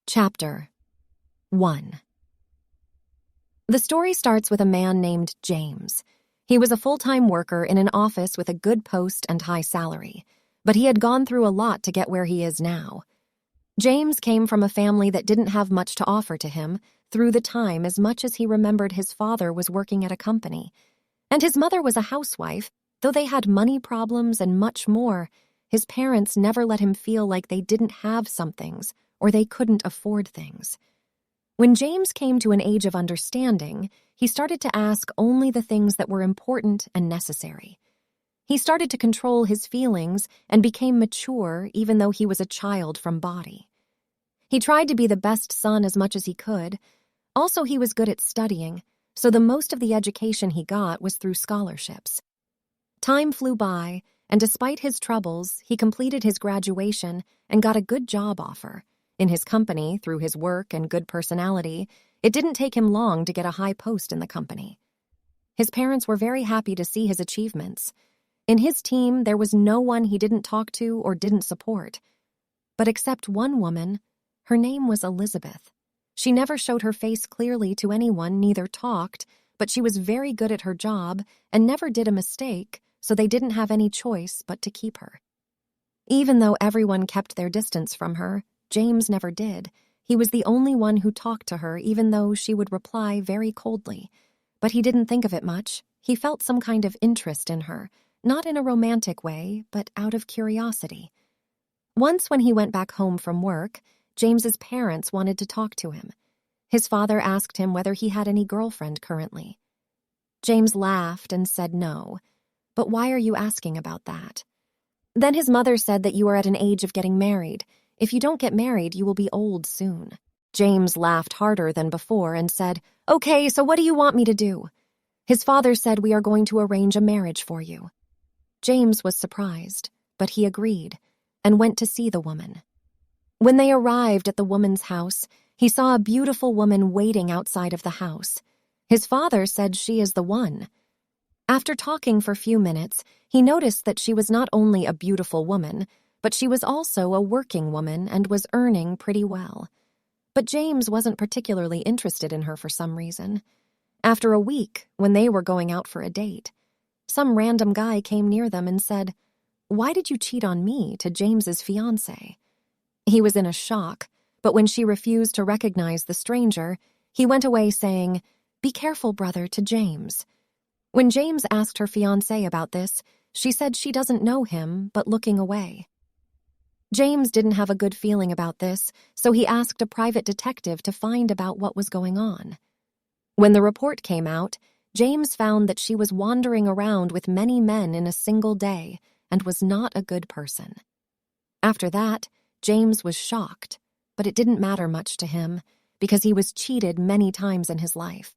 Chapter 1. The story starts with a man named James. He was a full-time worker in an office with a good post and high salary, but he had gone through a lot to get where he is now. James came from a family that didn't have much to offer to him through the time as much as he remembered his father was working at a company. And his mother was a housewife. Though they had money problems and much more, his parents never let him feel like they didn't have some things or they couldn't afford things. When James came to an age of understanding, he started to ask only the things that were important and necessary. He started to control his feelings and became mature even though he was a child from body. He tried to be the best son as much as he could. Also, he was good at studying, so the most of the education he got was through scholarships. Time flew by, and despite his troubles, he completed his graduation and got a good job offer. In his company, through his work and good personality, it didn't take him long to get a high post in the company. His parents were very happy to see his achievements. In his team, there was no one he didn't talk to or didn't support. But except one woman, her name was Elizabeth. She never showed her face clearly to anyone, neither talked, but she was very good at her job and never did a mistake, so they didn't have any choice but to keep her. Even though everyone kept their distance from her, James never did. He was the only one who talked to her, even though she would reply very coldly. But he didn't think of it much. He felt some kind of interest in her, not in a romantic way, but out of curiosity. Once when he went back home from work, James's parents wanted to talk to him. His father asked him whether he had any girlfriend currently. James laughed and said no. But why are you asking about that? Then his mother said that you are at an age of getting married. If you don't get married, you will be old soon. James laughed harder than before and said, "Okay, so what do you want me to do?" His father said, "We are going to arrange a marriage for you." James was surprised, but he agreed and went to see the woman. When they arrived at the woman's house, he saw a beautiful woman waiting outside of the house. His father said she is the one. After talking for a few minutes, he noticed that she was not only a beautiful woman, but she was also a working woman and was earning pretty well. But James wasn't particularly interested in her for some reason. After a week, when they were going out for a date, some random guy came near them and said, "Why did you cheat on me?" to James's fiancée. He was in a shock, but when she refused to recognize the stranger, he went away saying, "Be careful, brother," to James. When James asked her fiancé about this, she said she doesn't know him, but looking away. James didn't have a good feeling about this, so he asked a private detective to find about what was going on. When the report came out, James found that she was wandering around with many men in a single day and was not a good person. After that, James was shocked, but it didn't matter much to him because he was cheated many times in his life.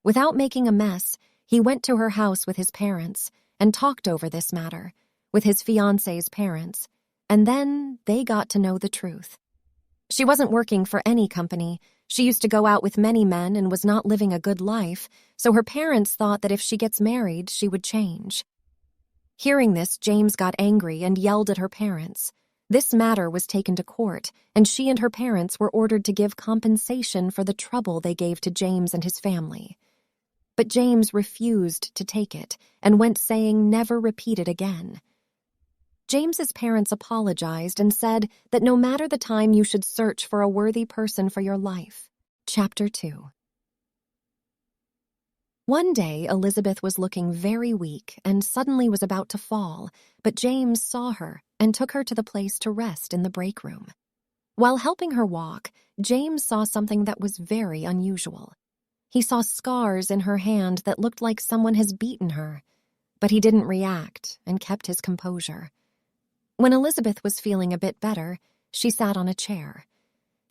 Without making a mess, he went to her house with his parents and talked over this matter with his fiancé's parents, and then they got to know the truth. She wasn't working for any company. She used to go out with many men and was not living a good life, so her parents thought that if she gets married, she would change. Hearing this, James got angry and yelled at her parents. This matter was taken to court, and she and her parents were ordered to give compensation for the trouble they gave to James and his family. But James refused to take it and went saying never repeat it again. James's parents apologized and said that no matter the time you should search for a worthy person for your life. Chapter 2. One day, Elizabeth was looking very weak and suddenly was about to fall, but James saw her and took her to the place to rest in the break room. While helping her walk, James saw something that was very unusual. He saw scars in her hand that looked like someone has beaten her, but he didn't react and kept his composure. When Elizabeth was feeling a bit better, she sat on a chair.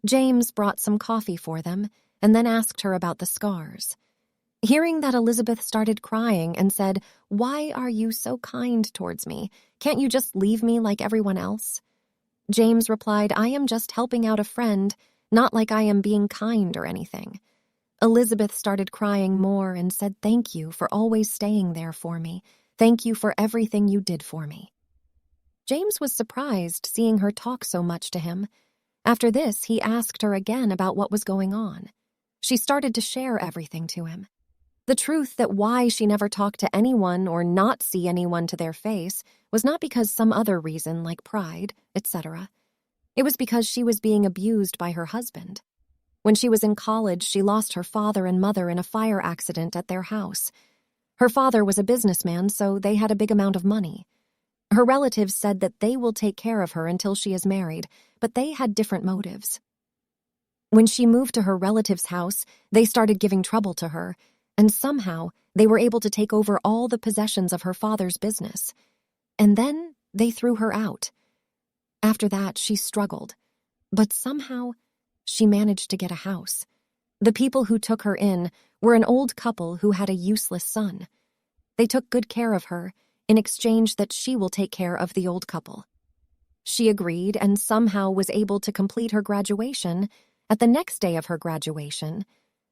James brought some coffee for them and then asked her about the scars. Hearing that, Elizabeth started crying and said, "Why are you so kind towards me? Can't you just leave me like everyone else?" James replied, "I am just helping out a friend, not like I am being kind or anything." Elizabeth started crying more and said, "Thank you for always staying there for me. Thank you for everything you did for me." James was surprised seeing her talk so much to him. After this, he asked her again about what was going on. She started to share everything to him. The truth that why she never talked to anyone or not see anyone to their face was not because some other reason like pride, etc. It was because she was being abused by her husband. When she was in college, she lost her father and mother in a fire accident at their house. Her father was a businessman, so they had a big amount of money. Her relatives said that they will take care of her until she is married, but they had different motives. When she moved to her relative's house, they started giving trouble to her, and somehow they were able to take over all the possessions of her father's business. And then they threw her out. After that, she struggled, but somehow she managed to get a house. The people who took her in were an old couple who had a useless son. They took good care of her, in exchange that she will take care of the old couple. She agreed and somehow was able to complete her graduation. At the next day of her graduation,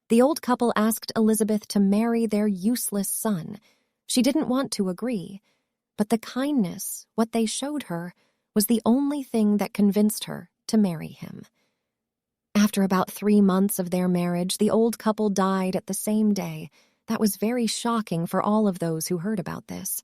the old couple asked Elizabeth to marry their useless son. She didn't want to agree, but the kindness, what they showed her, was the only thing that convinced her to marry him. After about 3 months of their marriage, the old couple died at the same day. That was very shocking for all of those who heard about this.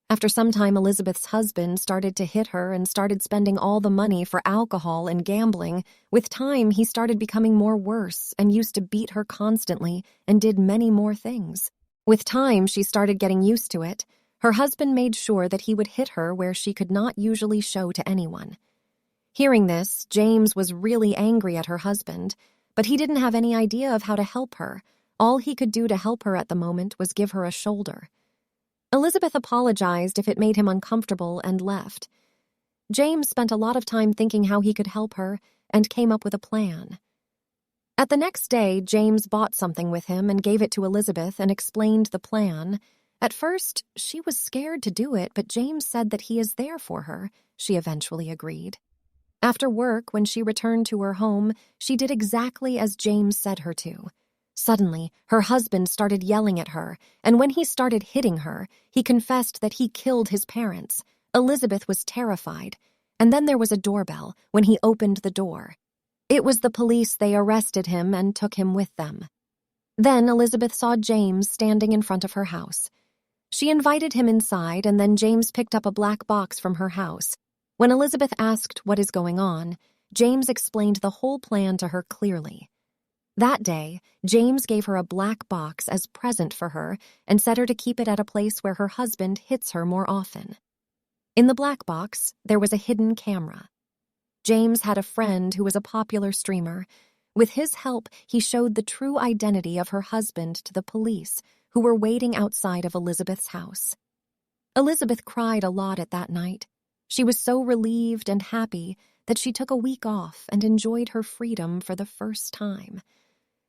After some time, Elizabeth's husband started to hit her and started spending all the money for alcohol and gambling. With time, he started becoming more worse and used to beat her constantly and did many more things. With time, she started getting used to it. Her husband made sure that he would hit her where she could not usually show to anyone. Hearing this, James was really angry at her husband, but he didn't have any idea of how to help her. All he could do to help her at the moment was give her a shoulder. Elizabeth apologized if it made him uncomfortable and left. James spent a lot of time thinking how he could help her and came up with a plan. At the next day, James bought something with him and gave it to Elizabeth and explained the plan. At first, she was scared to do it, but James said that he is there for her. She eventually agreed. After work, when she returned to her home, she did exactly as James said her to. Suddenly, her husband started yelling at her, and when he started hitting her, he confessed that he killed his parents. Elizabeth was terrified, and then there was a doorbell when he opened the door. It was the police. They arrested him and took him with them. Then Elizabeth saw James standing in front of her house. She invited him inside, and then James picked up a black box from her house. When Elizabeth asked what is going on, James explained the whole plan to her clearly. That day, James gave her a black box as present for her and set her to keep it at a place where her husband hits her more often. In the black box, there was a hidden camera. James had a friend who was a popular streamer. With his help, he showed the true identity of her husband to the police, who were waiting outside of Elizabeth's house. Elizabeth cried a lot at that night. She was so relieved and happy that she took a week off and enjoyed her freedom for the first time.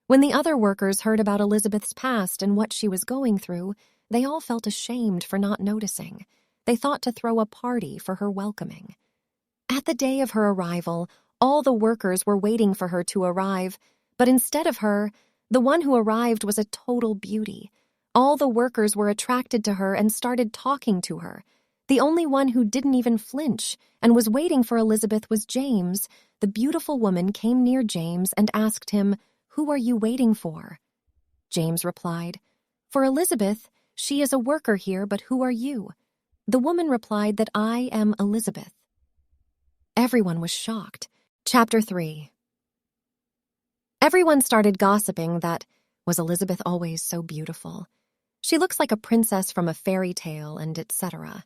When the other workers heard about Elizabeth's past and what she was going through, they all felt ashamed for not noticing. They thought to throw a party for her welcoming. At the day of her arrival, all the workers were waiting for her to arrive, but instead of her, the one who arrived was a total beauty. All the workers were attracted to her and started talking to her. The only one who didn't even flinch and was waiting for Elizabeth was James. The beautiful woman came near James and asked him, "Who are you waiting for?" James replied, "For Elizabeth. She is a worker here, but who are you?" The woman replied that I am Elizabeth. Everyone was shocked. Chapter 3. Everyone started gossiping that, was Elizabeth always so beautiful? She looks like a princess from a fairy tale and etc.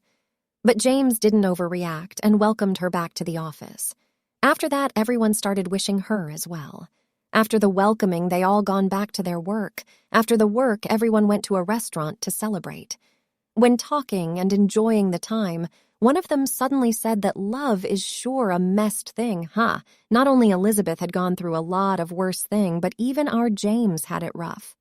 But James didn't overreact and welcomed her back to the office. After that, everyone started wishing her as well. After the welcoming, they all gone back to their work. After the work, everyone went to a restaurant to celebrate. When talking and enjoying the time, one of them suddenly said that love is sure a messed thing, huh? Not only Elizabeth had gone through a lot of worse thing, but even our James had it rough.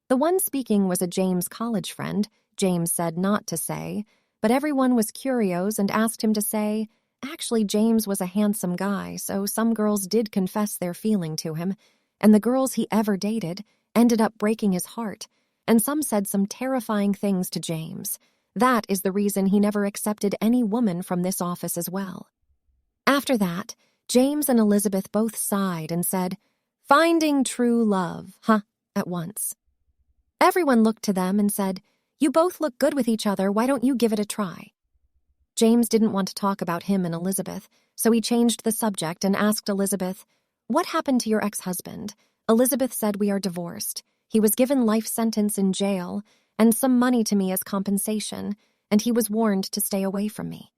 The one speaking was a James college friend. James said not to say, but everyone was curious and asked him to say. Actually, James was a handsome guy, so some girls did confess their feeling to him, and the girls he ever dated ended up breaking his heart, and some said some terrifying things to James. That is the reason he never accepted any woman from this office as well. After that, James and Elizabeth both sighed and said, "Finding true love, huh?" at once. Everyone looked to them and said, "You both look good with each other, why don't you give it a try?" James didn't want to talk about him and Elizabeth, so he changed the subject and asked Elizabeth, "What happened to your ex-husband?" Elizabeth said, "We are divorced. He was given life sentence in jail and some money to me as compensation, and he was warned to stay away from me."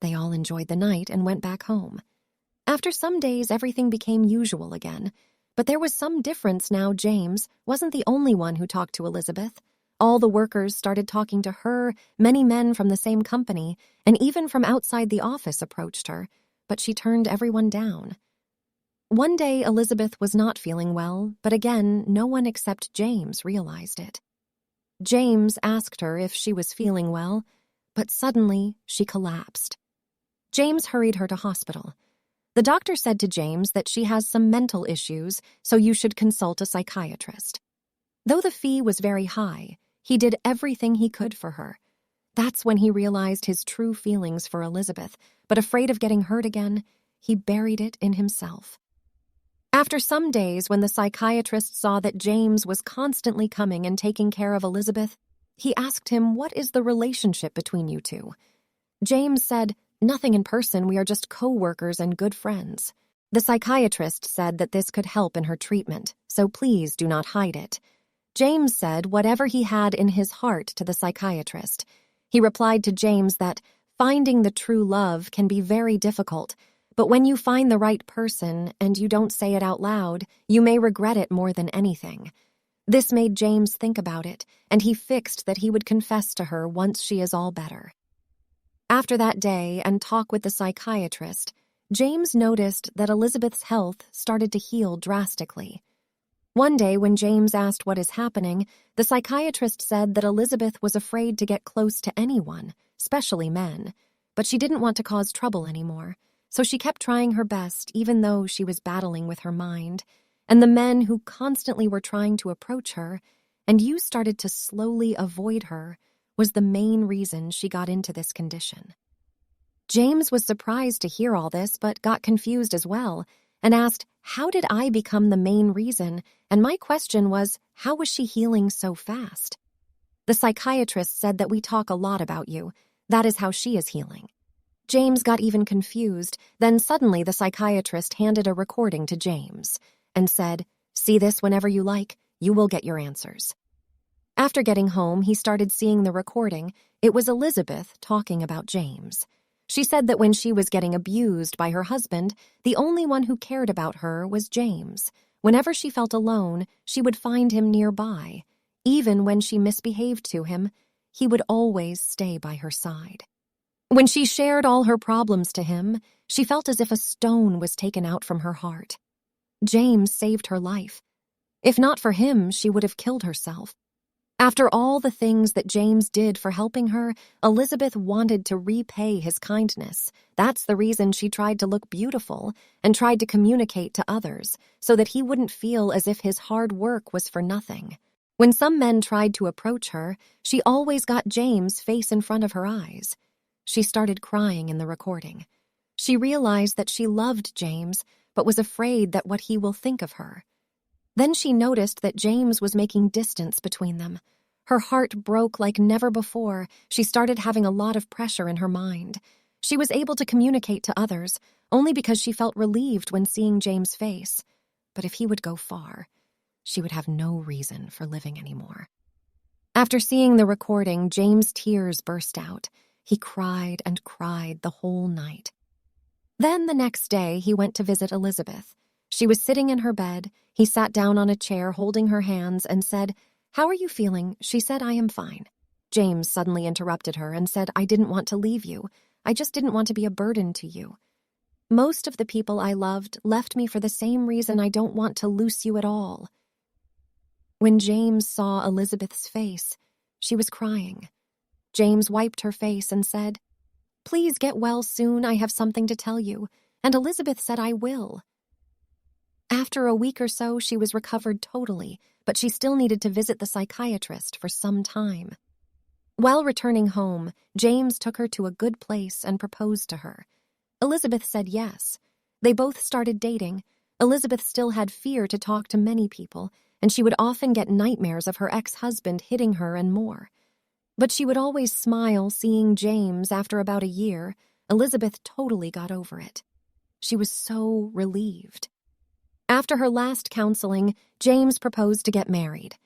They all enjoyed the night and went back home. After some days, everything became usual again, but there was some difference now. James wasn't the only one who talked to Elizabeth. All the workers started talking to her, many men from the same company, and even from outside the office approached her, but she turned everyone down. One day, Elizabeth was not feeling well, but again, no one except James realized it. James asked her if she was feeling well, but suddenly she collapsed. James hurried her to hospital. The doctor said to James that she has some mental issues, so you should consult a psychiatrist. Though the fee was very high, he did everything he could for her. That's when he realized his true feelings for Elizabeth, but afraid of getting hurt again, he buried it in himself. After some days, when the psychiatrist saw that James was constantly coming and taking care of Elizabeth, he asked him, "What is the relationship between you two?" James said, "Nothing in person, we are just co-workers and good friends." The psychiatrist said that this could help in her treatment, so please do not hide it. James said whatever he had in his heart to the psychiatrist. He replied to James that finding the true love can be very difficult, but when you find the right person and you don't say it out loud, you may regret it more than anything. This made James think about it, and he fixed that he would confess to her once she is all better. After that day and talk with the psychiatrist, James noticed that Elizabeth's health started to heal drastically. One day when James asked what is happening, the psychiatrist said that Elizabeth was afraid to get close to anyone, especially men, but she didn't want to cause trouble anymore, so she kept trying her best even though she was battling with her mind, and the men who constantly were trying to approach her, and you started to slowly avoid her, was the main reason she got into this condition. James was surprised to hear all this, but got confused as well, and asked, "How did I become the main reason?" And my question was, how was she healing so fast? The psychiatrist said that we talk a lot about you. That is how she is healing. James got even confused. Then suddenly the psychiatrist handed a recording to James and said, "See this whenever you like. You will get your answers." After getting home, he started seeing the recording. It was Elizabeth talking about James. She said that when she was getting abused by her husband, the only one who cared about her was James. Whenever she felt alone, she would find him nearby. Even when she misbehaved to him, he would always stay by her side. When she shared all her problems to him, she felt as if a stone was taken out from her heart. James saved her life. If not for him, she would have killed herself. After all the things that James did for helping her, Elizabeth wanted to repay his kindness. That's the reason she tried to look beautiful and tried to communicate to others so that he wouldn't feel as if his hard work was for nothing. When some men tried to approach her, she always got James' face in front of her eyes. She started crying in the recording. She realized that she loved James, but was afraid that what he will think of her. Then she noticed that James was making distance between them. Her heart broke like never before. She started having a lot of pressure in her mind. She was able to communicate to others, only because she felt relieved when seeing James' face. But if he would go far, she would have no reason for living anymore. After seeing the recording, James' tears burst out. He cried and cried the whole night. Then the next day, he went to visit Elizabeth. She was sitting in her bed. He sat down on a chair holding her hands and said, "How are you feeling?" She said, "I am fine." James suddenly interrupted her and said, "I didn't want to leave you. I just didn't want to be a burden to you. Most of the people I loved left me for the same reason I don't want to lose you at all." When James saw Elizabeth's face, she was crying. James wiped her face and said, "Please get well soon. I have something to tell you." And Elizabeth said, "I will." After a week or so, she was recovered totally, but she still needed to visit the psychiatrist for some time. While returning home, James took her to a good place and proposed to her. Elizabeth said yes. They both started dating. Elizabeth still had fear to talk to many people, and she would often get nightmares of her ex-husband hitting her and more. But she would always smile seeing James. After about a year. Elizabeth totally got over it. She was so relieved. After her last counseling, James proposed to get married.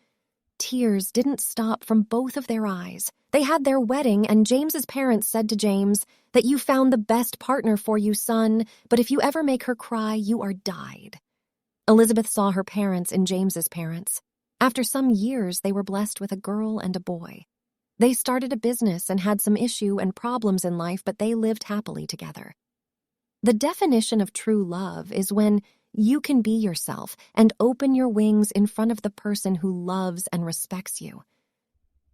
Tears didn't stop from both of their eyes. They had their wedding, and James's parents said to James that you found the best partner for you, son, but if you ever make her cry, you are died. Elizabeth saw her parents in James's parents. After some years, they were blessed with a girl and a boy. They started a business and had some issue and problems in life, but they lived happily together. The definition of true love is when you can be yourself and open your wings in front of the person who loves and respects you.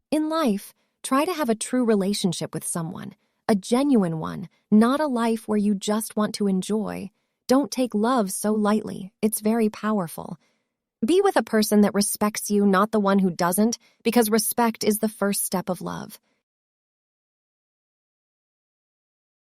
In life, try to have a true relationship with someone, a genuine one, not a life where you just want to enjoy. Don't take love so lightly. It's very powerful. Be with a person that respects you, not the one who doesn't, because respect is the first step of love.